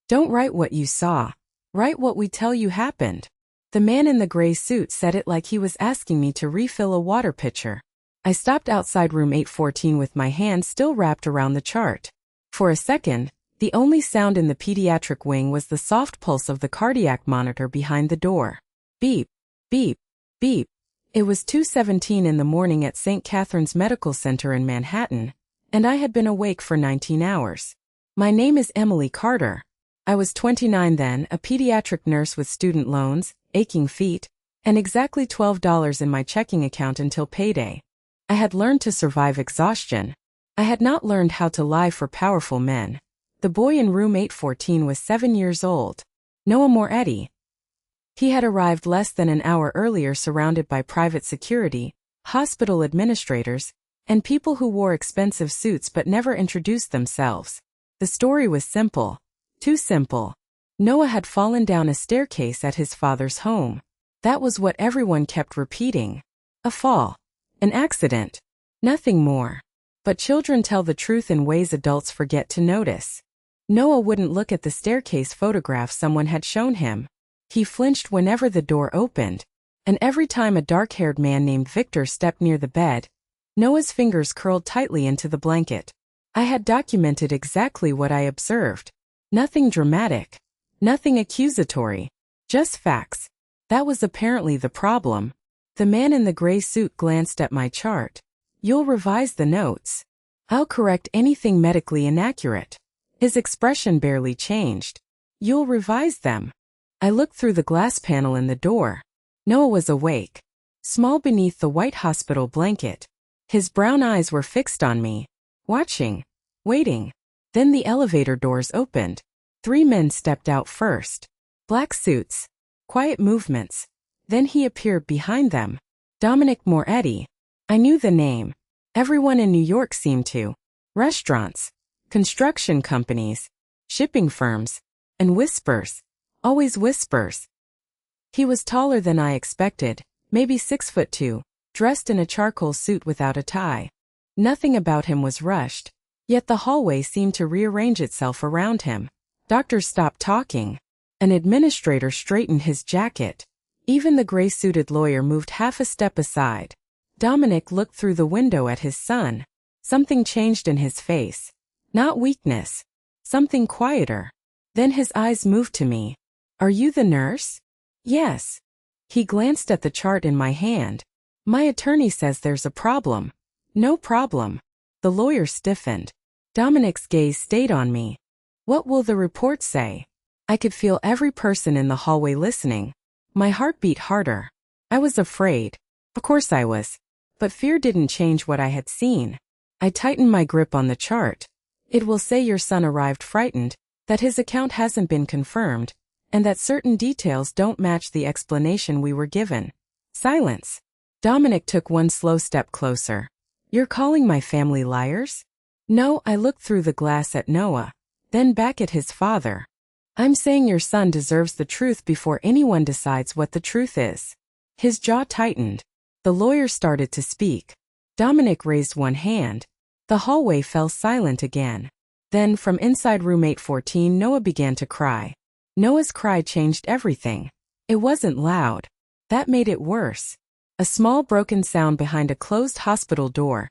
Don't write what you saw. Write what we tell you happened. The man in the gray suit said it like he was asking me to refill a water pitcher. I stopped outside room 814 with my hand still wrapped around the chart. For a second, the only sound in the pediatric wing was the soft pulse of the cardiac monitor behind the door. Beep, beep, beep. It was 2:17 in the morning at St. Catherine's Medical Center in Manhattan, and I had been awake for 19 hours. My name is Emily Carter. I was 29 then, a pediatric nurse with student loans, aching feet, and exactly $12 in my checking account until payday. I had learned to survive exhaustion. I had not learned how to lie for powerful men. The boy in room 814 was 7 years old. Noah Moretti. He had arrived less than an hour earlier surrounded by private security, hospital administrators, and people who wore expensive suits but never introduced themselves. The story was simple. Too simple. Noah had fallen down a staircase at his father's home. That was what everyone kept repeating. A fall. An accident. Nothing more. But children tell the truth in ways adults forget to notice. Noah wouldn't look at the staircase photograph someone had shown him. He flinched whenever the door opened, and every time a dark-haired man named Victor stepped near the bed, Noah's fingers curled tightly into the blanket. I had documented exactly what I observed. Nothing dramatic. Nothing accusatory. Just facts. That was apparently the problem. The man in the gray suit glanced at my chart. You'll revise the notes. I'll correct anything medically inaccurate. His expression barely changed. You'll revise them. I looked through the glass panel in the door. Noah was awake. Small beneath the white hospital blanket. His brown eyes were fixed on me. Watching. Waiting. Then the elevator doors opened. 3 men stepped out first. Black suits. Quiet movements. Then he appeared behind them. Dominic Moretti. I knew the name. Everyone in New York seemed to. Restaurants. Construction companies. Shipping firms. And whispers. Always whispers. He was taller than I expected, maybe 6'2", dressed in a charcoal suit without a tie. Nothing about him was rushed, yet the hallway seemed to rearrange itself around him. Doctors stopped talking. An administrator straightened his jacket. Even the gray-suited lawyer moved half a step aside. Dominic looked through the window at his son. Something changed in his face. Not weakness. Something quieter. Then his eyes moved to me. Are you the nurse? Yes. He glanced at the chart in my hand. My attorney says there's a problem. No problem. The lawyer stiffened. Dominic's gaze stayed on me. What will the report say? I could feel every person in the hallway listening. My heart beat harder. I was afraid. Of course I was. But fear didn't change what I had seen. I tightened my grip on the chart. It will say your son arrived frightened, that his account hasn't been confirmed, and that certain details don't match the explanation we were given. Silence. Dominic took one slow step closer. You're calling my family liars? No, I looked through the glass at Noah, then back at his father. I'm saying your son deserves the truth before anyone decides what the truth is. His jaw tightened. The lawyer started to speak. Dominic raised one hand. The hallway fell silent again. Then, from inside room 814, Noah began to cry. Noah's cry changed everything. It wasn't loud. That made it worse. A small broken sound behind a closed hospital door.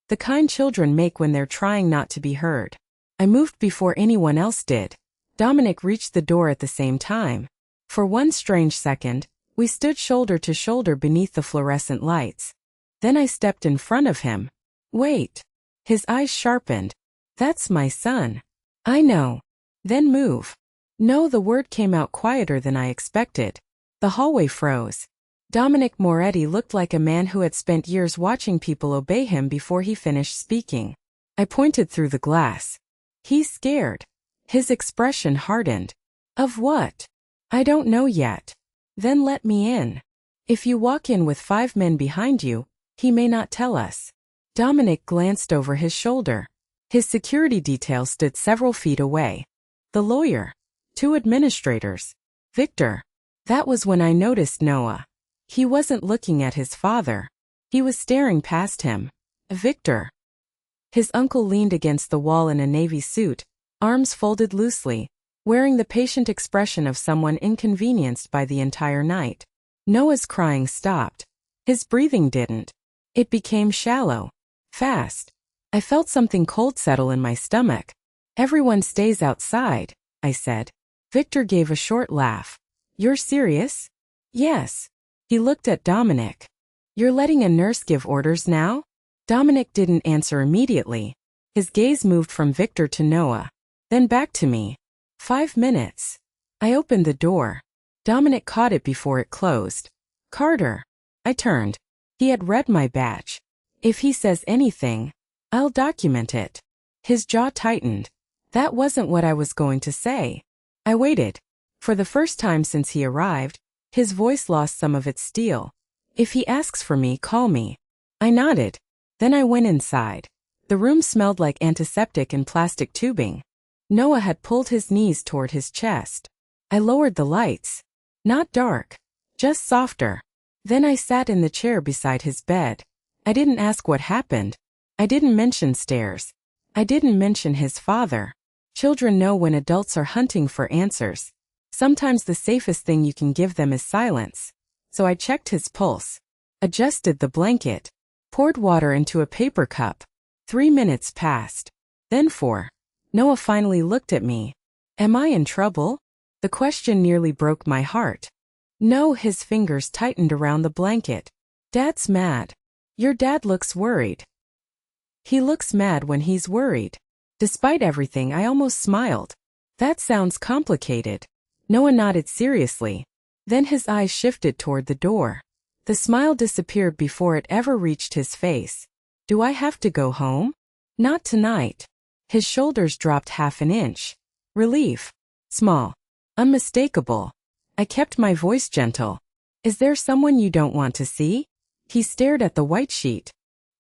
The kind children make when they're trying not to be heard. I moved before anyone else did. Dominic reached the door at the same time. For one strange second, we stood shoulder to shoulder beneath the fluorescent lights. Then I stepped in front of him. Wait. His eyes sharpened. That's my son. I know. Then move. No, the word came out quieter than I expected. The hallway froze. Dominic Moretti looked like a man who had spent years watching people obey him before he finished speaking. I pointed through the glass. He's scared. His expression hardened. Of what? I don't know yet. Then let me in. If you walk in with 5 men behind you, he may not tell us. Dominic glanced over his shoulder. His security detail stood several feet away. The lawyer. 2 administrators. Victor. That was when I noticed Noah. He wasn't looking at his father. He was staring past him. Victor. His uncle leaned against the wall in a navy suit, arms folded loosely. wearing the patient expression of someone inconvenienced by the entire night. Noah's crying stopped. His breathing didn't. It became shallow. Fast. I felt something cold settle in my stomach. Everyone stays outside, I said. Victor gave a short laugh. You're serious? Yes. He looked at Dominic. You're letting a nurse give orders now? Dominic didn't answer immediately. His gaze moved from Victor to Noah, then back to me. 5 minutes. I opened the door. Dominic caught it before it closed. Carter. I turned. He had read my badge. If he says anything, I'll document it. His jaw tightened. That wasn't what I was going to say. I waited. For the first time since he arrived, his voice lost some of its steel. If he asks for me, call me. I nodded. Then I went inside. The room smelled like antiseptic and plastic tubing. Noah had pulled his knees toward his chest. I lowered the lights. Not dark, just softer. Then I sat in the chair beside his bed. I didn't ask what happened. I didn't mention stairs. I didn't mention his father. Children know when adults are hunting for answers. Sometimes the safest thing you can give them is silence. So I checked his pulse, adjusted the blanket, poured water into a paper cup. 3 minutes passed. Then 4. Noah finally looked at me. Am I in trouble? The question nearly broke my heart. No, his fingers tightened around the blanket. Dad's mad. Your dad looks worried. He looks mad when he's worried. Despite everything, I almost smiled. That sounds complicated. Noah nodded seriously. Then his eyes shifted toward the door. The smile disappeared before it ever reached his face. Do I have to go home? Not tonight. His shoulders dropped half an inch. Relief. Small. Unmistakable. I kept my voice gentle. Is there someone you don't want to see? He stared at the white sheet.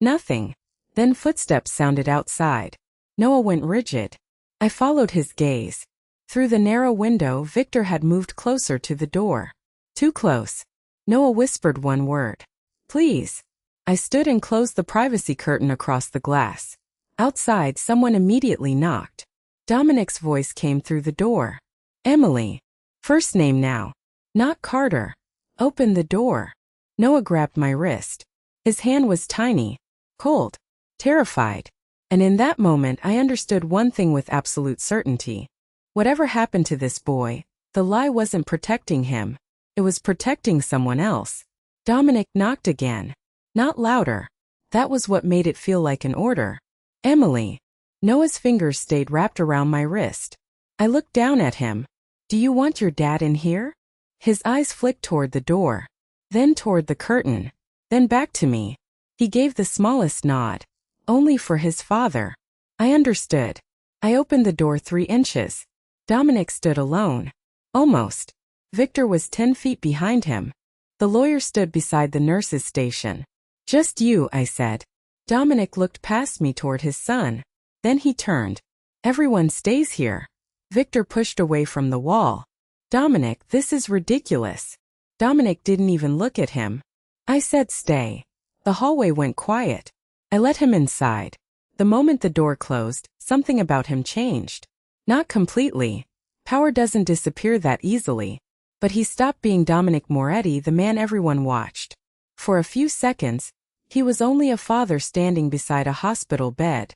Nothing. Then footsteps sounded outside. Noah went rigid. I followed his gaze. Through the narrow window, Victor had moved closer to the door. Too close. Noah whispered one word. Please. I stood and closed the privacy curtain across the glass. Outside, someone immediately knocked. Dominic's voice came through the door. Emily. First name now. Not Carter. Open the door. Noah grabbed my wrist. His hand was tiny, cold, terrified. And in that moment, I understood one thing with absolute certainty. Whatever happened to this boy, the lie wasn't protecting him. It was protecting someone else. Dominic knocked again. Not louder. That was what made it feel like an order. Emily. Noah's fingers stayed wrapped around my wrist. I looked down at him. Do you want your dad in here? His eyes flicked toward the door, then toward the curtain, then back to me. He gave the smallest nod. Only for his father. I understood. I opened the door 3 inches. Dominic stood alone. Almost. Victor was 10 feet behind him. The lawyer stood beside the nurse's station. Just you, I said. Dominic looked past me toward his son. Then he turned. Everyone stays here. Victor pushed away from the wall. Dominic, this is ridiculous. Dominic didn't even look at him. I said stay. The hallway went quiet. I let him inside. The moment the door closed, something about him changed. Not completely. Power doesn't disappear that easily. But he stopped being Dominic Moretti, the man everyone watched. For a few seconds, he was only a father standing beside a hospital bed.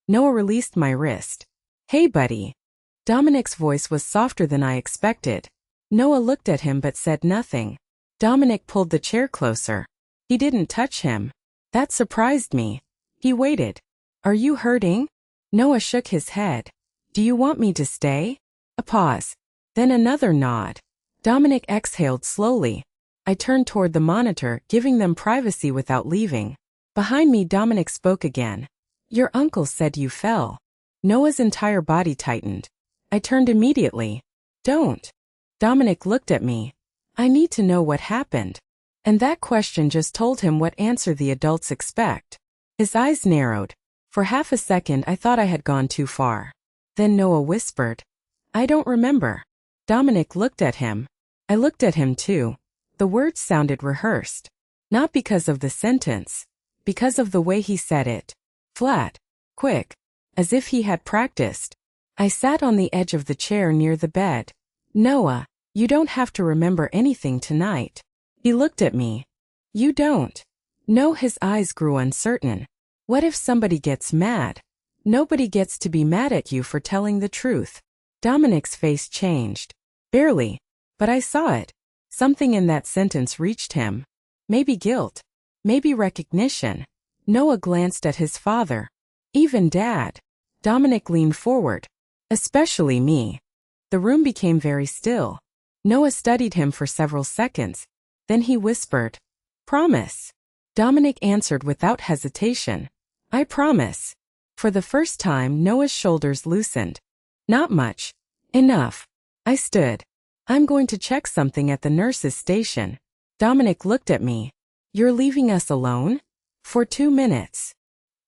Noah released my wrist. Hey buddy. Dominic's voice was softer than I expected. Noah looked at him but said nothing. Dominic pulled the chair closer. He didn't touch him. That surprised me. He waited. Are you hurting? Noah shook his head. Do you want me to stay? A pause. Then another nod. Dominic exhaled slowly. I turned toward the monitor, giving them privacy without leaving. Behind me, Dominic spoke again. Your uncle said you fell. Noah's entire body tightened. I turned immediately. Don't. Dominic looked at me. I need to know what happened. And that question just told him what answer the adults expect. His eyes narrowed. For half a second, I thought I had gone too far. Then Noah whispered. I don't remember. Dominic looked at him. I looked at him too. The words sounded rehearsed. Not because of the sentence. Because of the way he said it. Flat. Quick. As if he had practiced. I sat on the edge of the chair near the bed. Noah, you don't have to remember anything tonight. He looked at me. You don't. No, his eyes grew uncertain. What if somebody gets mad? Nobody gets to be mad at you for telling the truth. Dominic's face changed. Barely. But I saw it. Something in that sentence reached him. Maybe guilt. Maybe recognition. Noah glanced at his father. Even Dad. Dominic leaned forward. Especially me. The room became very still. Noah studied him for several seconds. Then he whispered, "Promise." Dominic answered without hesitation, "I promise." For the first time, Noah's shoulders loosened. Not much. Enough. I stood. "I'm going to check something at the nurse's station." Dominic looked at me. "You're leaving us alone?" "For 2 minutes."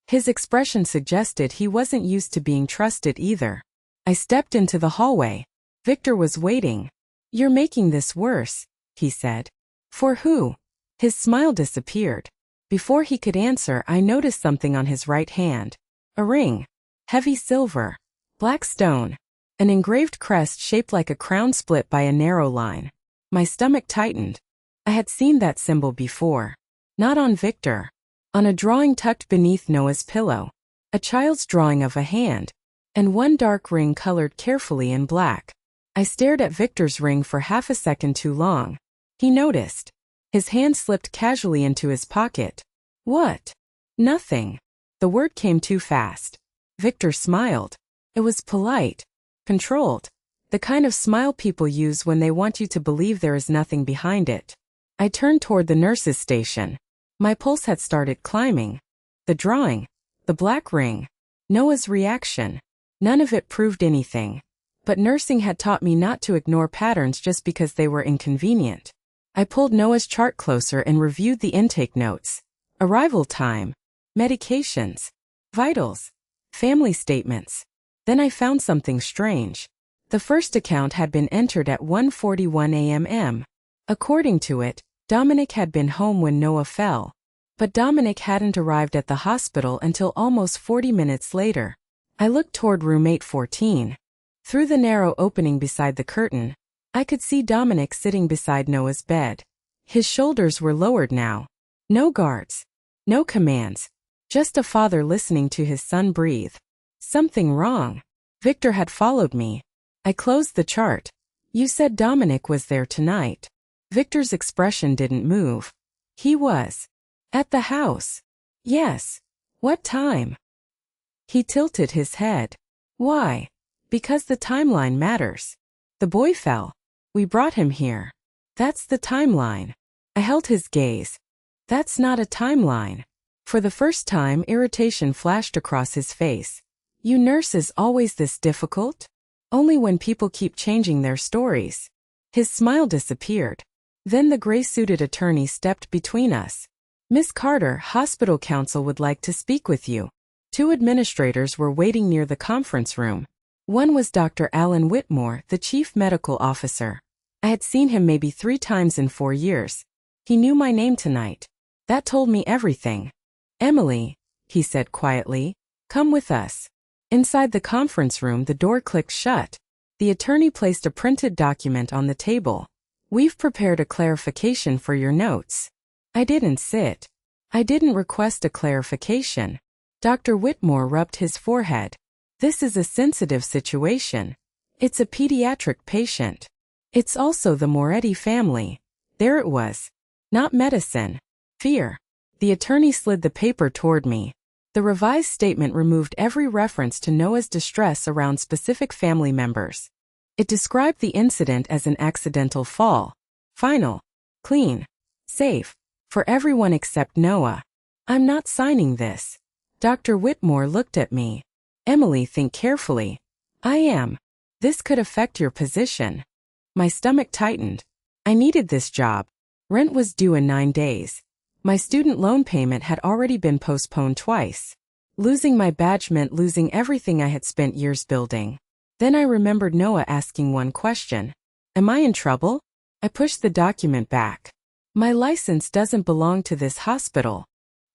His expression suggested he wasn't used to being trusted either. I stepped into the hallway. Victor was waiting. "You're making this worse," he said. "For who?" His smile disappeared. Before he could answer, I noticed something on his right hand. A ring. Heavy silver. Black stone. An engraved crest shaped like a crown split by a narrow line. My stomach tightened. I had seen that symbol before. Not on Victor. On a drawing tucked beneath Noah's pillow. A child's drawing of a hand. And one dark ring colored carefully in black. I stared at Victor's ring for half a second too long. He noticed. His hand slipped casually into his pocket. "What?" "Nothing." The word came too fast. Victor smiled. It was polite. Controlled. The kind of smile people use when they want you to believe there is nothing behind it. I turned toward the nurse's station. My pulse had started climbing. The drawing. The black ring. Noah's reaction. None of it proved anything. But nursing had taught me not to ignore patterns just because they were inconvenient. I pulled Noah's chart closer and reviewed the intake notes. Arrival time. Medications. Vitals. Family statements. Then I found something strange. The first account had been entered at 1:41 a.m. According to it, Dominic had been home when Noah fell. But Dominic hadn't arrived at the hospital until almost 40 minutes later. I looked toward room 814. Through the narrow opening beside the curtain, I could see Dominic sitting beside Noah's bed. His shoulders were lowered now. No guards. No commands. Just a father listening to his son breathe. Something wrong. Victor had followed me. I closed the chart. "You said Dominic was there tonight." Victor's expression didn't move. "He was. At the house." "Yes." "What time?" He tilted his head. "Why?" "Because the timeline matters. The boy fell. We brought him here. That's the timeline." I held his gaze. "That's not a timeline." For the first time, irritation flashed across his face. "You nurses always this difficult?" "Only when people keep changing their stories." His smile disappeared. Then the gray-suited attorney stepped between us. "Miss Carter, hospital counsel would like to speak with you." 2 administrators were waiting near the conference room. One was Dr. Alan Whitmore, the chief medical officer. I had seen him maybe 3 times in 4 years. He knew my name tonight. That told me everything. "Emily," he said quietly, "come with us." Inside the conference room, the door clicked shut. The attorney placed a printed document on the table. "We've prepared a clarification for your notes." I didn't sit. I didn't request a clarification. Dr. Whitmore rubbed his forehead. "This is a sensitive situation. It's a pediatric patient. It's also the Moretti family." There it was. Not medicine. Fear. The attorney slid the paper toward me. The revised statement removed every reference to Noah's distress around specific family members. It described the incident as an accidental fall. Final. Clean. Safe. For everyone except Noah. "I'm not signing this." Dr. Whitmore looked at me. "Emily, think carefully." "I am. This could affect your position." My stomach tightened. I needed this job. Rent was due in 9 days. My student loan payment had already been postponed twice. Losing my badge meant losing everything I had spent years building. Then I remembered Noah asking one question. "Am I in trouble?" I pushed the document back. "My license doesn't belong to this hospital."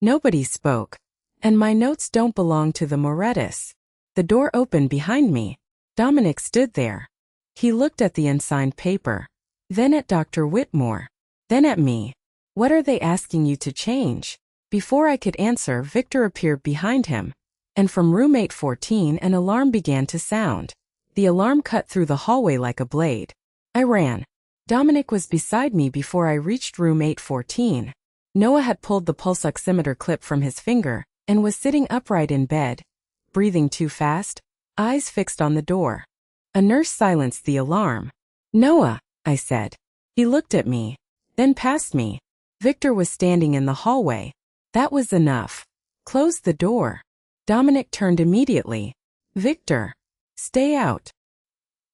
Nobody spoke. "And my notes don't belong to the Morettis." The door opened behind me. Dominic stood there. He looked at the unsigned paper, then at Dr. Whitmore, then at me. What are they asking you to change? Before I could answer, Victor appeared behind him, and from room 814 an alarm began to sound. The alarm cut through the hallway like a blade. I ran. Dominic was beside me before I reached room 814. Noah had pulled the pulse oximeter clip from his finger and was sitting upright in bed, breathing too fast, eyes fixed on the door. A nurse silenced the alarm. "Noah," I said. He looked at me, then past me. Victor was standing in the hallway. That was enough. Close the door. Dominic turned immediately. "Victor, stay out."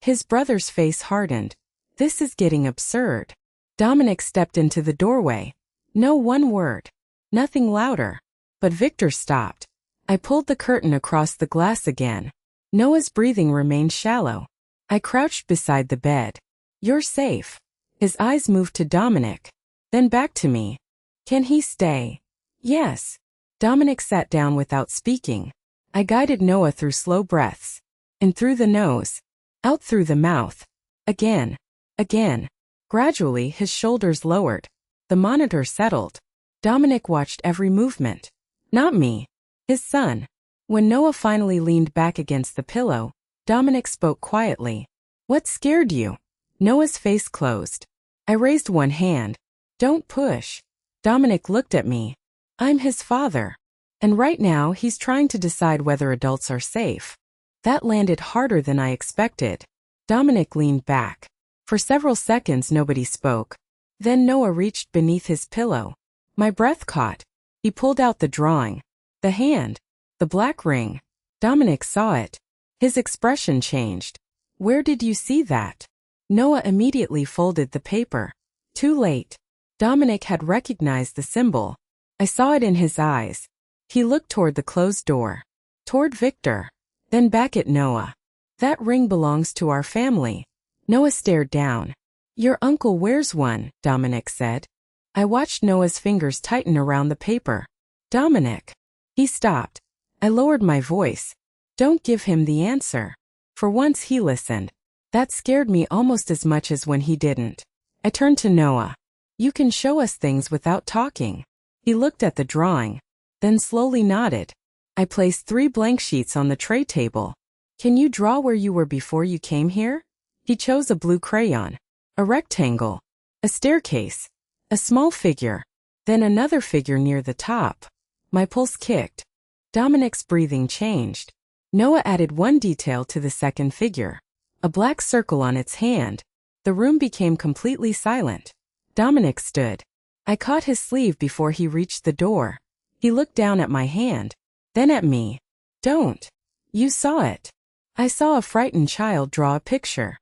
His brother's face hardened. This is getting absurd. Dominic stepped into the doorway. No one word. Nothing louder. But Victor stopped. I pulled the curtain across the glass again. Noah's breathing remained shallow. I crouched beside the bed. "You're safe." His eyes moved to Dominic, then back to me. "Can he stay?" "Yes." Dominic sat down without speaking. I guided Noah through slow breaths. In through the nose, out through the mouth. Again. Again. Gradually his shoulders lowered. The monitor settled. Dominic watched every movement. Not me. His son. When Noah finally leaned back against the pillow, Dominic spoke quietly. "What scared you?" Noah's face closed. I raised one hand. "Don't push." Dominic looked at me. "I'm his father. And right now he's trying to decide whether adults are safe." That landed harder than I expected. Dominic leaned back. For several seconds nobody spoke. Then Noah reached beneath his pillow. My breath caught. He pulled out the drawing. The hand. The black ring. Dominic saw it. His expression changed. "Where did you see that?" Noah immediately folded the paper. Too late. Dominic had recognized the symbol. I saw it in his eyes. He looked toward the closed door. Toward Victor. Then back at Noah. "That ring belongs to our family." Noah stared down. "Your uncle wears one," Dominic said. I watched Noah's fingers tighten around the paper. "Dominic." He stopped. I lowered my voice. "Don't give him the answer." For once he listened. That scared me almost as much as when he didn't. I turned to Noah. "You can show us things without talking." He looked at the drawing, then slowly nodded. I placed 3 blank sheets on the tray table. "Can you draw where you were before you came here?" He chose a blue crayon. A rectangle. A staircase. A small figure. Then another figure near the top. My pulse kicked. Dominic's breathing changed. Noah added one detail to the second figure. A black circle on its hand. The room became completely silent. Dominic stood. I caught his sleeve before he reached the door. He looked down at my hand, then at me. "Don't." "You saw it." I saw a frightened child draw a picture.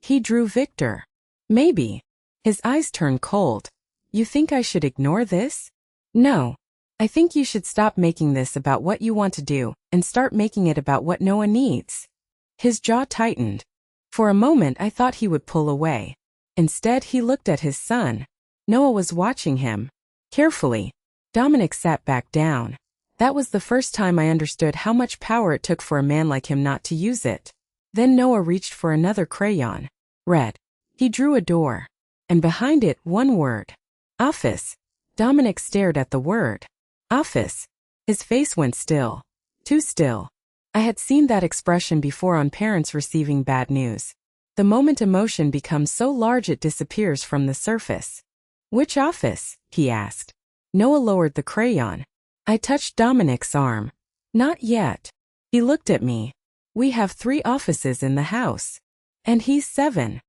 He drew Victor. "Maybe." His eyes turned cold. "You think I should ignore this?" "No. I think you should stop making this about what you want to do and start making it about what Noah needs." His jaw tightened. For a moment I thought he would pull away. Instead he looked at his son. Noah was watching him. Carefully. Dominic sat back down. That was the first time I understood how much power it took for a man like him not to use it. Then Noah reached for another crayon. Red. He drew a door. And behind it, one word. "Office." Dominic stared at the word. "Office." His face went still. Too still. I had seen that expression before on parents receiving bad news. The moment emotion becomes so large it disappears from the surface. "Which office?" he asked. Noah lowered the crayon. I touched Dominic's arm. "Not yet." He looked at me. "We have 3 offices in the house. And he's 7.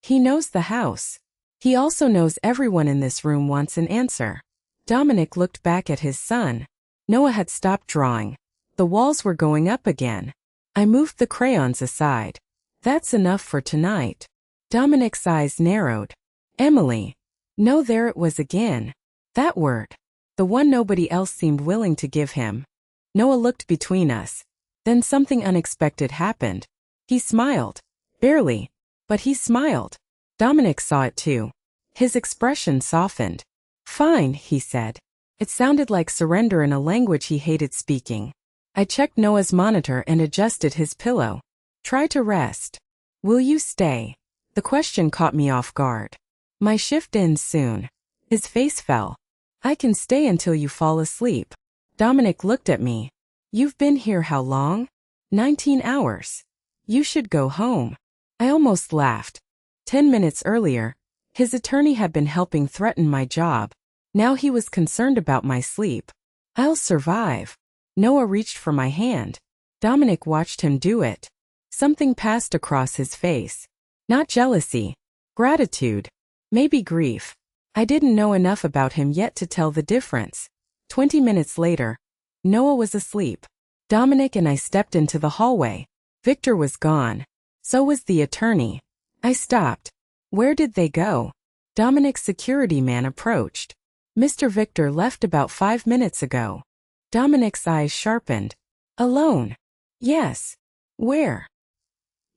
He knows the house. He also knows everyone in this room wants an answer." Dominic looked back at his son. Noah had stopped drawing. The walls were going up again. I moved the crayons aside. "That's enough for tonight." Dominic's eyes narrowed. "Emily." No, there it was again. That word. The one nobody else seemed willing to give him. Noah looked between us. Then something unexpected happened. He smiled. Barely. But he smiled. Dominic saw it too. His expression softened. "Fine," he said. It sounded like surrender in a language he hated speaking. I checked Noah's monitor and adjusted his pillow. Try to rest. Will you stay? The question caught me off guard. My shift ends soon. His face fell. I can stay until you fall asleep. Dominic looked at me. You've been here how long? 19 hours. You should go home. I almost laughed. 10 minutes earlier, his attorney had been helping threaten my job. Now he was concerned about my sleep. I'll survive. Noah reached for my hand. Dominic watched him do it. Something passed across his face. Not jealousy. Gratitude. Maybe grief. I didn't know enough about him yet to tell the difference. 20 minutes later, Noah was asleep. Dominic and I stepped into the hallway. Victor was gone. So was the attorney. I stopped. Where did they go? Dominic's security man approached. Mr. Victor left about 5 minutes ago. Dominic's eyes sharpened. Alone? Yes. Where?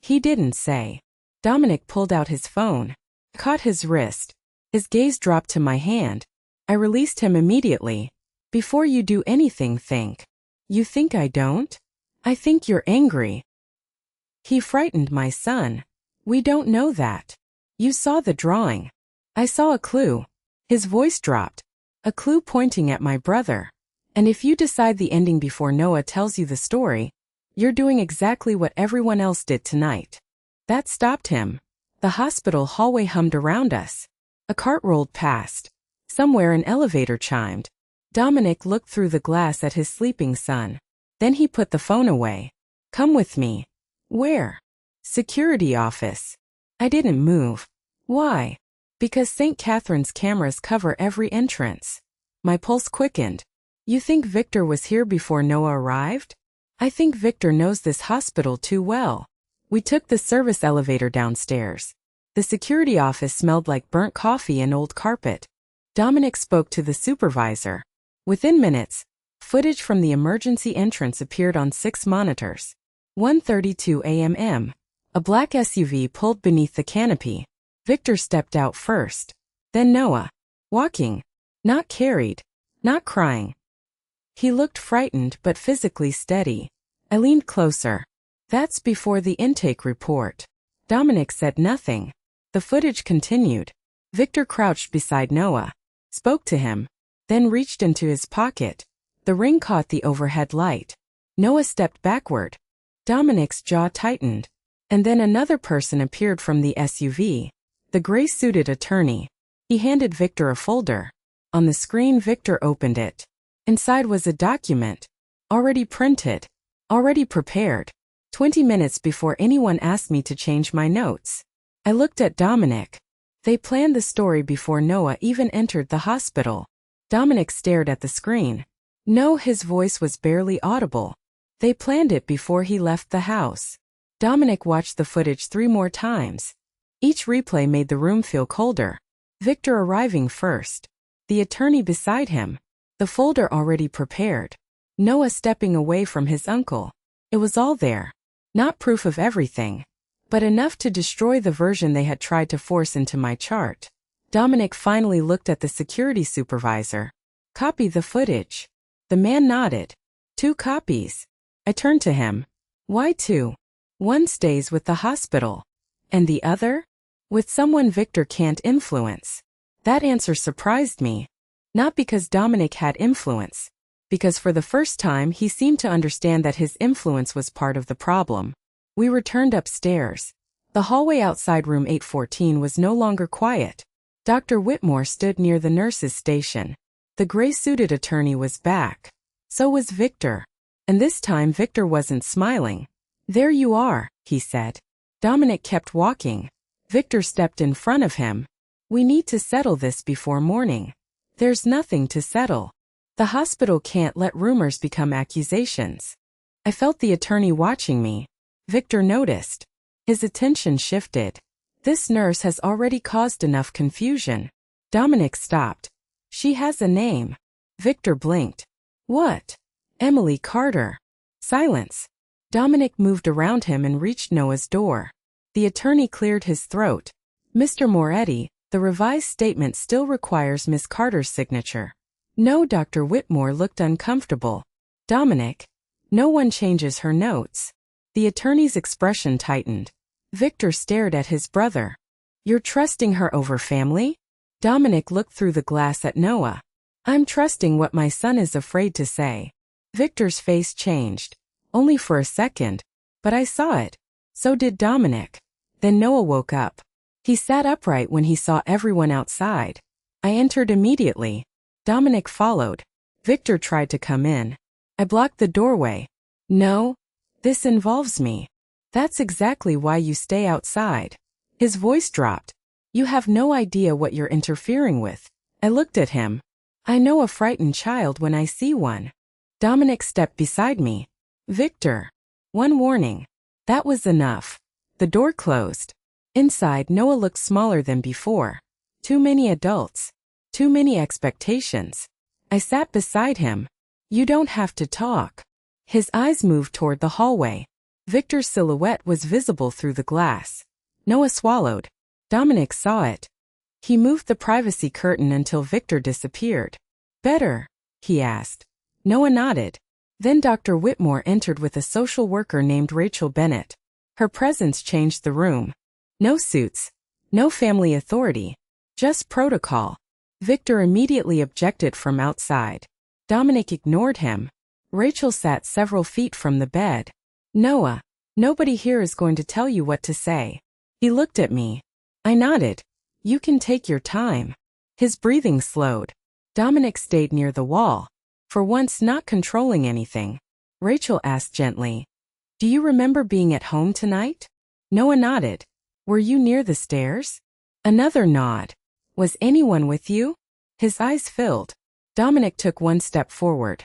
He didn't say. Dominic pulled out his phone. Caught his wrist. His gaze dropped to my hand. I released him immediately. Before you do anything, think. You think I don't? I think you're angry. He frightened my son. We don't know that. You saw the drawing. I saw a clue. His voice dropped. A clue pointing at my brother. And if you decide the ending before Noah tells you the story, you're doing exactly what everyone else did tonight. That stopped him. The hospital hallway hummed around us. A cart rolled past. Somewhere an elevator chimed. Dominic looked through the glass at his sleeping son. Then he put the phone away. Come with me. Where? Security office. I didn't move. Why? Because St. Catherine's cameras cover every entrance. My pulse quickened. You think Victor was here before Noah arrived? I think Victor knows this hospital too well. We took the service elevator downstairs. The security office smelled like burnt coffee and old carpet. Dominic spoke to the supervisor. Within minutes, footage from the emergency entrance appeared on 6 monitors. 1:32 a.m. A black SUV pulled beneath the canopy. Victor stepped out first. Then Noah. Walking. Not carried. Not crying. He looked frightened but physically steady. I leaned closer. That's before the intake report. Dominic said nothing. The footage continued. Victor crouched beside Noah. Spoke to him. Then reached into his pocket. The ring caught the overhead light. Noah stepped backward. Dominic's jaw tightened. And then another person appeared from the SUV. The gray-suited attorney. He handed Victor a folder. On the screen, Victor opened it. Inside was a document. Already printed. Already prepared. 20 minutes before anyone asked me to change my notes. I looked at Dominic. They planned the story before Noah even entered the hospital. Dominic stared at the screen. No, his voice was barely audible. They planned it before he left the house. Dominic watched the footage 3 more times. Each replay made the room feel colder. Victor arriving first. The attorney beside him. The folder already prepared. Noah stepping away from his uncle. It was all there. Not proof of everything, but enough to destroy the version they had tried to force into my chart. Dominic finally looked at the security supervisor. Copy the footage. The man nodded. 2 copies. I turned to him. Why 2? One stays with the hospital. And the other? With someone Victor can't influence. That answer surprised me. Not because Dominic had influence. Because for the first time he seemed to understand that his influence was part of the problem. We returned upstairs. The hallway outside room 814 was no longer quiet. Dr. Whitmore stood near the nurse's station. The gray-suited attorney was back. So was Victor. And this time Victor wasn't smiling. There you are, he said. Dominic kept walking. Victor stepped in front of him. We need to settle this before morning. There's nothing to settle. The hospital can't let rumors become accusations. I felt the attorney watching me. Victor noticed. His attention shifted. This nurse has already caused enough confusion. Dominic stopped. She has a name. Victor blinked. What? Emily Carter. Silence. Dominic moved around him and reached Noah's door. The attorney cleared his throat. Mr. Moretti, the revised statement still requires Miss Carter's signature. No, Dr. Whitmore looked uncomfortable. Dominic, no one changes her notes. The attorney's expression tightened. Victor stared at his brother. You're trusting her over family? Dominic looked through the glass at Noah. I'm trusting what my son is afraid to say. Victor's face changed. Only for a second. But I saw it. So did Dominic. Then Noah woke up. He sat upright when he saw everyone outside. I entered immediately. Dominic followed. Victor tried to come in. I blocked the doorway. No. This involves me. That's exactly why you stay outside. His voice dropped. You have no idea what you're interfering with. I looked at him. I know a frightened child when I see one. Dominic stepped beside me. Victor. One warning. That was enough. The door closed. Inside, Noah looked smaller than before. Too many adults. Too many expectations. I sat beside him. You don't have to talk. His eyes moved toward the hallway. Victor's silhouette was visible through the glass. Noah swallowed. Dominic saw it. He moved the privacy curtain until Victor disappeared. Better? He asked. Noah nodded. Then Dr. Whitmore entered with a social worker named Rachel Bennett. Her presence changed the room. No suits. No family authority. Just protocol. Victor immediately objected from outside. Dominic ignored him. Rachel sat several feet from the bed. Noah, nobody here is going to tell you what to say. He looked at me. I nodded. You can take your time. His breathing slowed. Dominic stayed near the wall. For once not controlling anything. Rachel asked gently. Do you remember being at home tonight? Noah nodded. Were you near the stairs? Another nod. Was anyone with you? His eyes filled. Dominic took one step forward.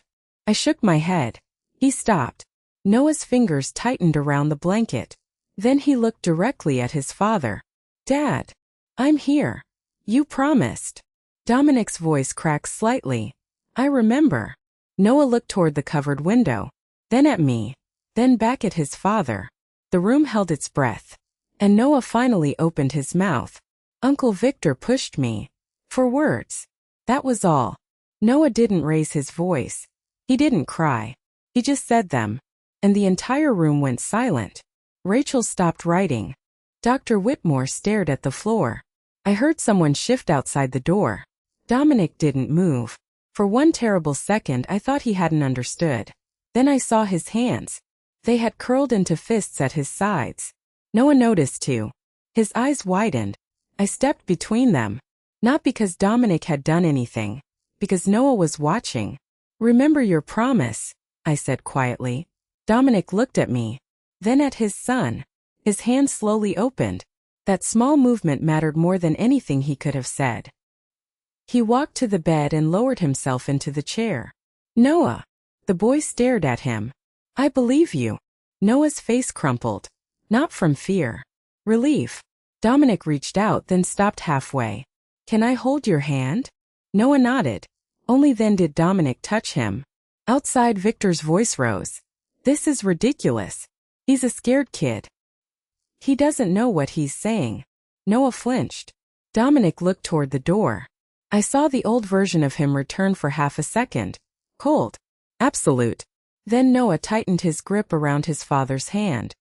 I shook my head. He stopped. Noah's fingers tightened around the blanket. Then he looked directly at his father. Dad. I'm here. You promised. Dominic's voice cracked slightly. I remember. Noah looked toward the covered window. Then at me. Then back at his father. The room held its breath. And Noah finally opened his mouth. Uncle Victor pushed me. For words. That was all. Noah didn't raise his voice. He didn't cry. He just said them. And the entire room went silent. Rachel stopped writing. Dr. Whitmore stared at the floor. I heard someone shift outside the door. Dominic didn't move. For one terrible second I thought he hadn't understood. Then I saw his hands. They had curled into fists at his sides. Noah noticed too. His eyes widened. I stepped between them. Not because Dominic had done anything. Because Noah was watching. Remember your promise, I said quietly. Dominic looked at me. Then at his son. His hand slowly opened. That small movement mattered more than anything he could have said. He walked to the bed and lowered himself into the chair. Noah. The boy stared at him. I believe you. Noah's face crumpled. Not from fear. Relief. Dominic reached out then stopped halfway. Can I hold your hand? Noah nodded. Only then did Dominic touch him. Outside Victor's voice rose. This is ridiculous. He's a scared kid. He doesn't know what he's saying. Noah flinched. Dominic looked toward the door. I saw the old version of him return for half a second. Cold. Absolute. Then Noah tightened his grip around his father's hand.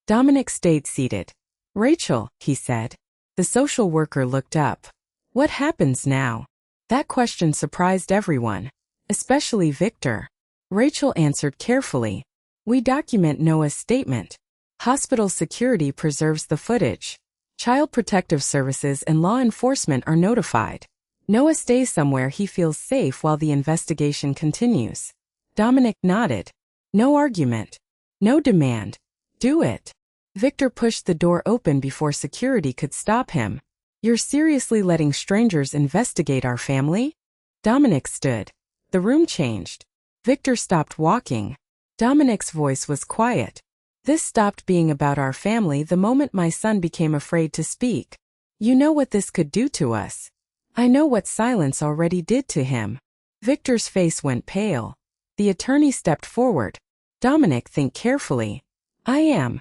Dominic stayed seated. Rachel, he said. The social worker looked up. What happens now? That question surprised everyone. Especially Victor. Rachel answered carefully. We document Noah's statement. Hospital security preserves the footage. Child Protective Services and law enforcement are notified. Noah stays somewhere he feels safe while the investigation continues. Dominic nodded. No argument. No demand. Do it. Victor pushed the door open before security could stop him. You're seriously letting strangers investigate our family? Dominic stood. The room changed. Victor stopped walking. Dominic's voice was quiet. This stopped being about our family the moment my son became afraid to speak. You know what this could do to us. I know what silence already did to him. Victor's face went pale. The attorney stepped forward. Dominic, think carefully. I am.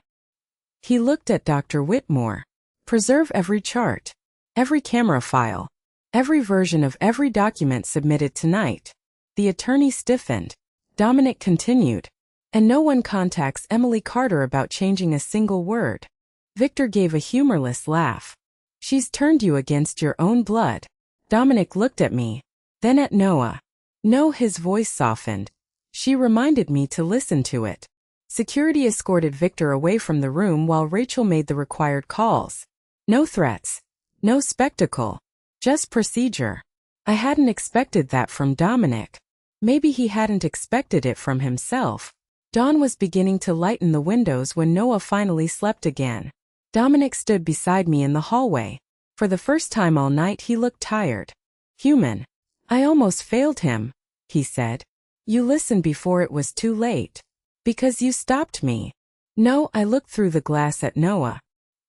He looked at Dr. Whitmore. Preserve every chart. Every camera file. Every version of every document submitted tonight. The attorney stiffened. Dominic continued. And no one contacts Emily Carter about changing a single word. Victor gave a humorless laugh. She's turned you against your own blood. Dominic looked at me, then at Noah. No, his voice softened. She reminded me to listen to it. Security escorted Victor away from the room while Rachel made the required calls. No threats. No spectacle. Just procedure. I hadn't expected that from Dominic. Maybe he hadn't expected it from himself. Dawn was beginning to lighten the windows when Noah finally slept again. Dominic stood beside me in the hallway. For the first time all night he looked tired. Human. I almost failed him, he said. You listened before it was too late. Because you stopped me. No, I looked through the glass at Noah.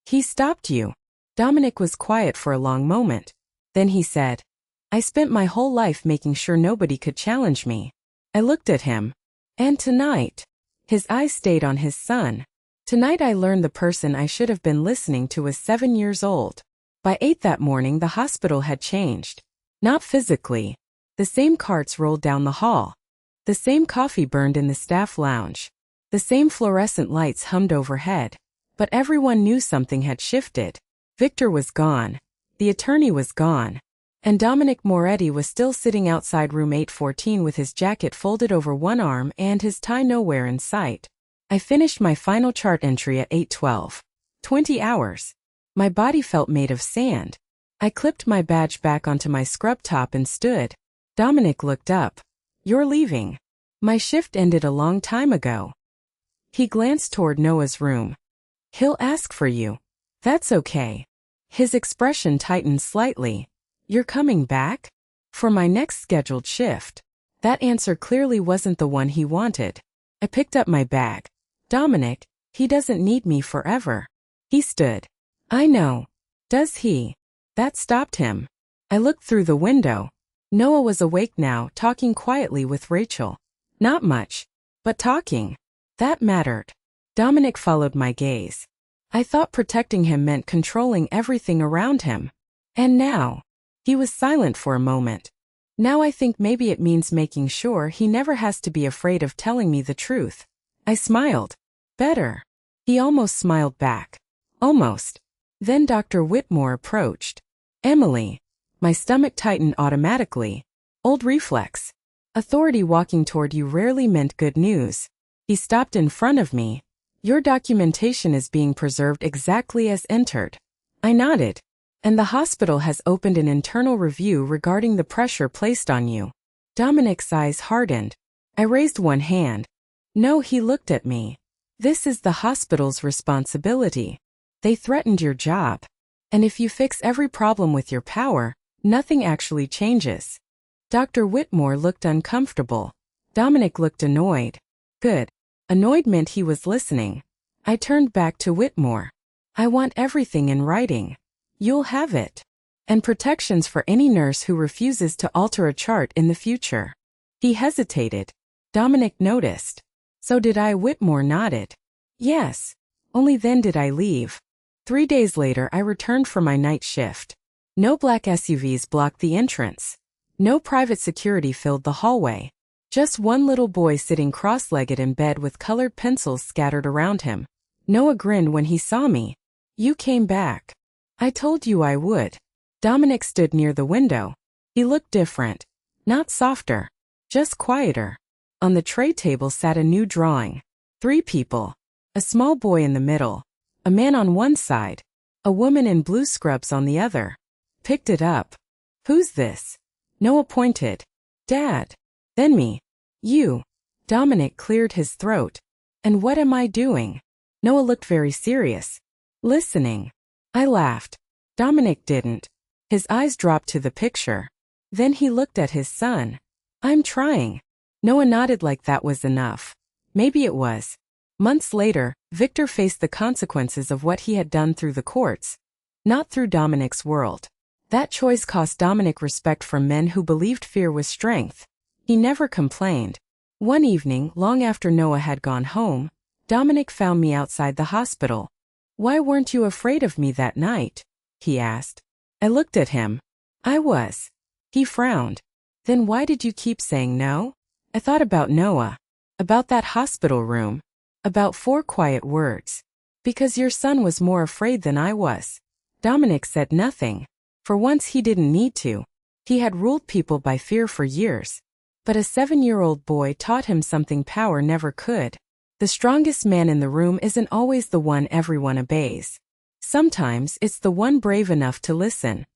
He stopped you. Dominic was quiet for a long moment. Then he said, I spent my whole life making sure nobody could challenge me. I looked at him. And tonight. His eyes stayed on his son. Tonight I learned the person I should have been listening to was 7 years old. By 8 that morning the hospital had changed. Not physically. The same carts rolled down the hall. The same coffee burned in the staff lounge. The same fluorescent lights hummed overhead. But everyone knew something had shifted. Victor was gone. The attorney was gone. And Dominic Moretti was still sitting outside room 814 with his jacket folded over one arm and his tie nowhere in sight. I finished my final chart entry at 8:12. 20 hours. My body felt made of sand. I clipped my badge back onto my scrub top and stood. Dominic looked up. You're leaving. My shift ended a long time ago. He glanced toward Noah's room. He'll ask for you. That's okay. His expression tightened slightly. You're coming back? For my next scheduled shift. That answer clearly wasn't the one he wanted. I picked up my bag. Dominic, he doesn't need me forever. He stood. I know. Does he? That stopped him. I looked through the window. Noah was awake now, talking quietly with Rachel. Not much, but talking. That mattered. Dominic followed my gaze. I thought protecting him meant controlling everything around him. And now? He was silent for a moment. Now I think maybe it means making sure he never has to be afraid of telling me the truth. I smiled. Better. He almost smiled back. Almost. Then Dr. Whitmore approached. Emily. My stomach tightened automatically. Old reflex. Authority walking toward you rarely meant good news. He stopped in front of me. Your documentation is being preserved exactly as entered. I nodded. And the hospital has opened an internal review regarding the pressure placed on you. Dominic's eyes hardened. I raised one hand. No, he looked at me. This is the hospital's responsibility. They threatened your job. And if you fix every problem with your power, nothing actually changes. Dr. Whitmore looked uncomfortable. Dominic looked annoyed. Good. Annoyed meant he was listening. I turned back to Whitmore. I want everything in writing. You'll have it. And protections for any nurse who refuses to alter a chart in the future. He hesitated. Dominic noticed. So did I. Whitmore nodded. Yes. Only then did I leave. 3 days later I returned for my night shift. No black SUVs blocked the entrance. No private security filled the hallway. Just one little boy sitting cross-legged in bed with colored pencils scattered around him. Noah grinned when he saw me. You came back. I told you I would. Dominic stood near the window. He looked different. Not softer. Just quieter. On the tray table sat a new drawing. 3 people. A small boy in the middle. A man on one side. A woman in blue scrubs on the other. Picked it up. Who's this? Noah pointed. Dad. Then me. You. Dominic cleared his throat. And what am I doing? Noah looked very serious. Listening. I laughed. Dominic didn't. His eyes dropped to the picture. Then he looked at his son. I'm trying. Noah nodded like that was enough. Maybe it was. Months later, Victor faced the consequences of what he had done through the courts. Not through Dominic's world. That choice cost Dominic respect from men who believed fear was strength. He never complained. One evening, long after Noah had gone home, Dominic found me outside the hospital. Why weren't you afraid of me that night? He asked. I looked at him. I was. He frowned. Then why did you keep saying no? I thought about Noah. About that hospital room. About 4 quiet words. Because your son was more afraid than I was. Dominic said nothing. For once he didn't need to. He had ruled people by fear for years. But a 7-year-old boy taught him something power never could. The strongest man in the room isn't always the one everyone obeys. Sometimes it's the one brave enough to listen.